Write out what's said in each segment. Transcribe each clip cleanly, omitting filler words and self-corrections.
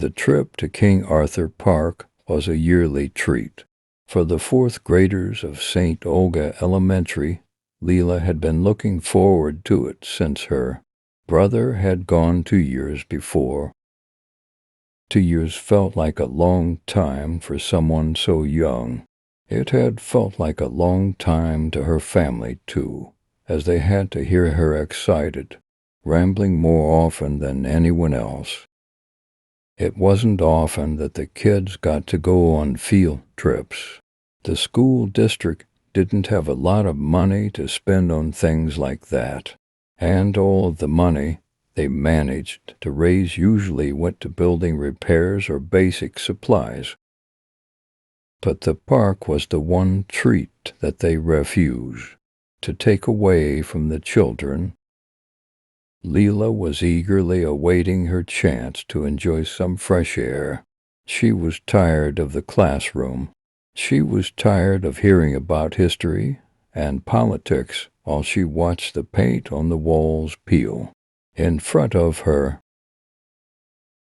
The trip to King Arthur Park was a yearly treat. For the fourth graders of St. Olga Elementary, Lila had been looking forward to it since her brother had gone 2 years before. 2 years felt like a long time for someone so young. It had felt like a long time to her family, too, as they had to hear her excited, rambling more often than anyone else. It wasn't often that the kids got to go on field trips. The school district didn't have a lot of money to spend on things like that, and all of the money they managed to raise usually went to building repairs or basic supplies. But the park was the one treat that they refused to take away from the children. Lila was eagerly awaiting her chance to enjoy some fresh air. She was tired of the classroom. She was tired of hearing about history and politics while she watched the paint on the walls peel. In front of her,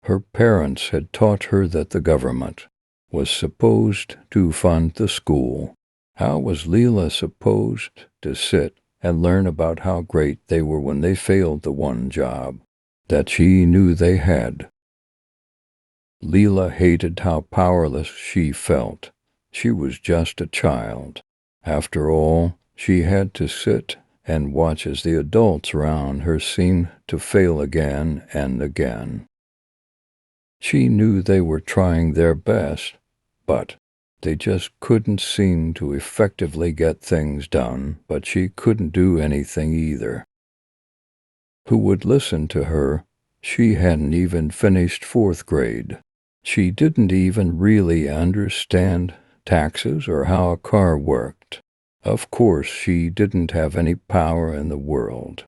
her parents had taught her that the government was supposed to fund the school. How was Lila supposed to sit and learn about how great they were when they failed the one job that she knew they had? Lila hated how powerless she felt. She was just a child. After all, she had to sit and watch as the adults around her seemed to fail again and again. She knew they were trying their best, but they just couldn't seem to effectively get things done, but she couldn't do anything either. Who would listen to her? She hadn't even finished 4th grade. She didn't even really understand taxes or how a car worked. Of course, she didn't have any power in the world.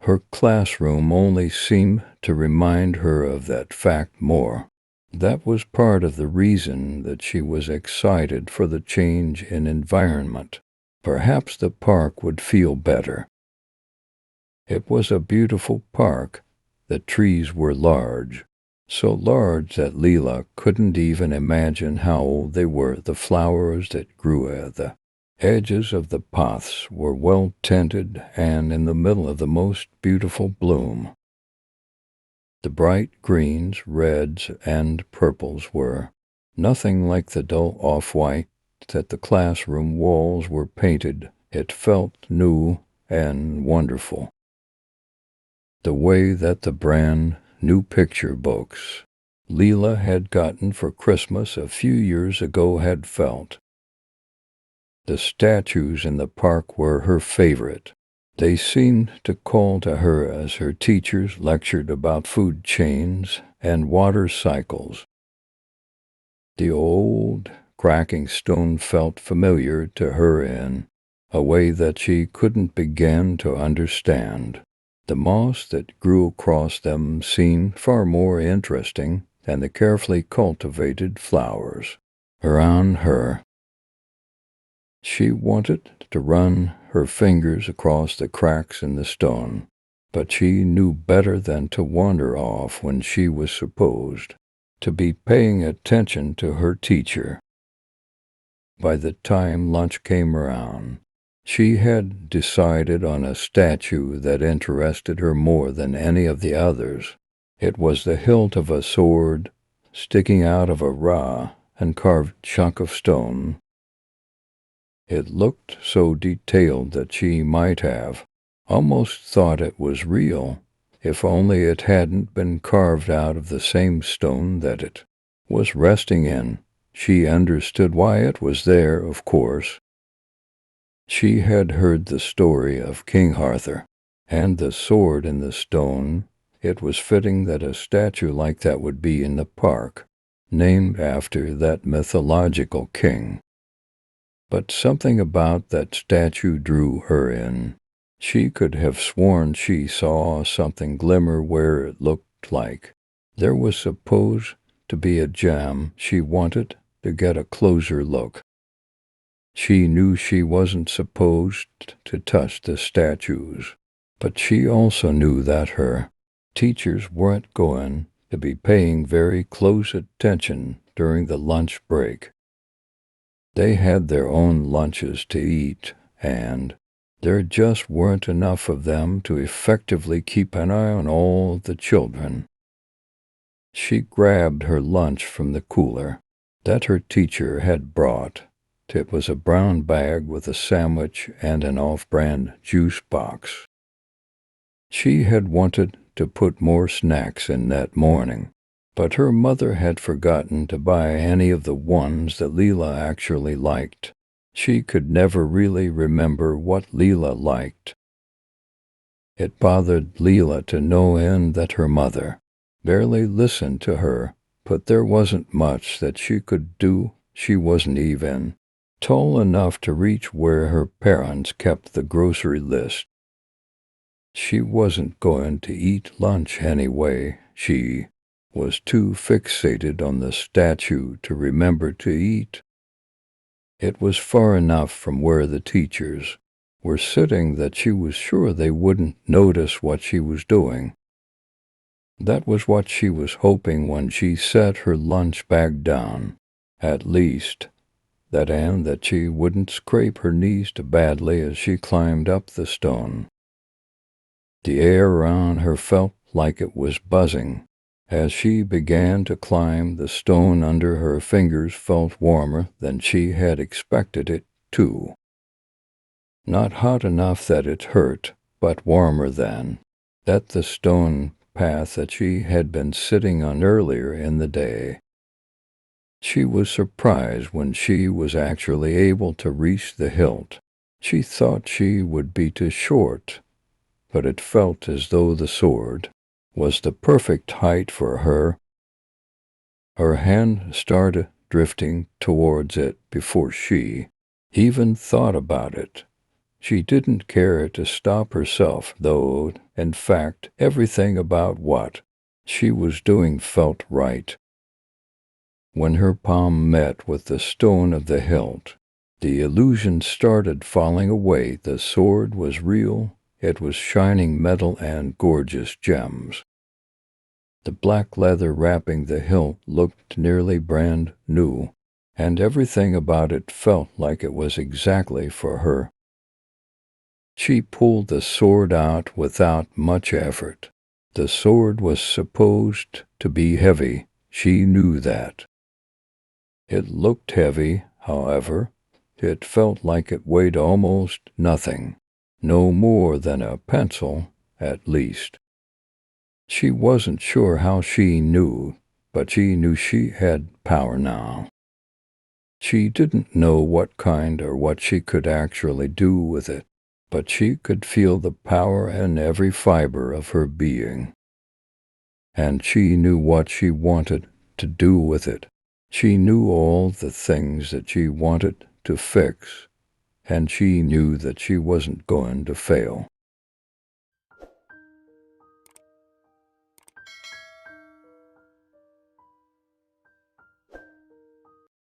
Her classroom only seemed to remind her of that fact more. That was part of the reason that she was excited for the change in environment. Perhaps the park would feel better. It was a beautiful park. The trees were large, so large that Lila couldn't even imagine how old they were. The flowers that grew at the edges of the paths were well tended and in the middle of the most beautiful bloom. The bright greens, reds, and purples were nothing like the dull off-white that the classroom walls were painted. It felt new and wonderful. The way that the brand new picture books Lila had gotten for Christmas a few years ago had felt. The statues in the park were her favorite. They seemed to call to her as her teachers lectured about food chains and water cycles. The old, cracking stone felt familiar to her in a way that she couldn't begin to understand. The moss that grew across them seemed far more interesting than the carefully cultivated flowers around her. She wanted to run her fingers across the cracks in the stone, but she knew better than to wander off when she was supposed to be paying attention to her teacher. By the time lunch came around, she had decided on a statue that interested her more than any of the others. It was the hilt of a sword sticking out of a raw and carved chunk of stone. It looked so detailed that she might have almost thought it was real, if only it hadn't been carved out of the same stone that it was resting in. She understood why it was there, of course. She had heard the story of King Arthur and the sword in the stone. It was fitting that a statue like that would be in the park, named after that mythological king. But something about that statue drew her in. She could have sworn she saw something glimmer where it looked like there was supposed to be a gem. She wanted to get a closer look. She knew she wasn't supposed to touch the statues, but she also knew that her teachers weren't going to be paying very close attention during the lunch break. They had their own lunches to eat, and there just weren't enough of them to effectively keep an eye on all the children. She grabbed her lunch from the cooler that her teacher had brought. It was a brown bag with a sandwich and an off-brand juice box. She had wanted to put more snacks in that morning, but her mother had forgotten to buy any of the ones that Lila actually liked. She could never really remember what Lila liked. It bothered Lila to no end that her mother barely listened to her, but there wasn't much that she could do. She wasn't even tall enough to reach where her parents kept the grocery list. She wasn't going to eat lunch anyway. She was too fixated on the statue to remember to eat. It was far enough from where the teachers were sitting that she was sure they wouldn't notice what she was doing. That was what she was hoping when she set her lunch bag down, at least, and that she wouldn't scrape her knees too badly as she climbed up the stone. The air around her felt like it was buzzing. As she began to climb, the stone under her fingers felt warmer than she had expected it to. Not hot enough that it hurt, but warmer than that the stone path that she had been sitting on earlier in the day. She was surprised when she was actually able to reach the hilt. She thought she would be too short, but it felt as though the sword was the perfect height for her. Her hand started drifting towards it before she even thought about it. She didn't care to stop herself, though, in fact, everything about what she was doing felt right. When her palm met with the stone of the hilt, the illusion started falling away. The sword was real. It was shining metal and gorgeous gems. The black leather wrapping the hilt looked nearly brand new, and everything about it felt like it was exactly for her. She pulled the sword out without much effort. The sword was supposed to be heavy. She knew that. It looked heavy, however. It felt like it weighed almost nothing, no more than a pencil, at least. She wasn't sure how she knew, but she knew she had power now. She didn't know what kind or what she could actually do with it, but she could feel the power in every fiber of her being. And she knew what she wanted to do with it. She knew all the things that she wanted to fix, and she knew that she wasn't going to fail.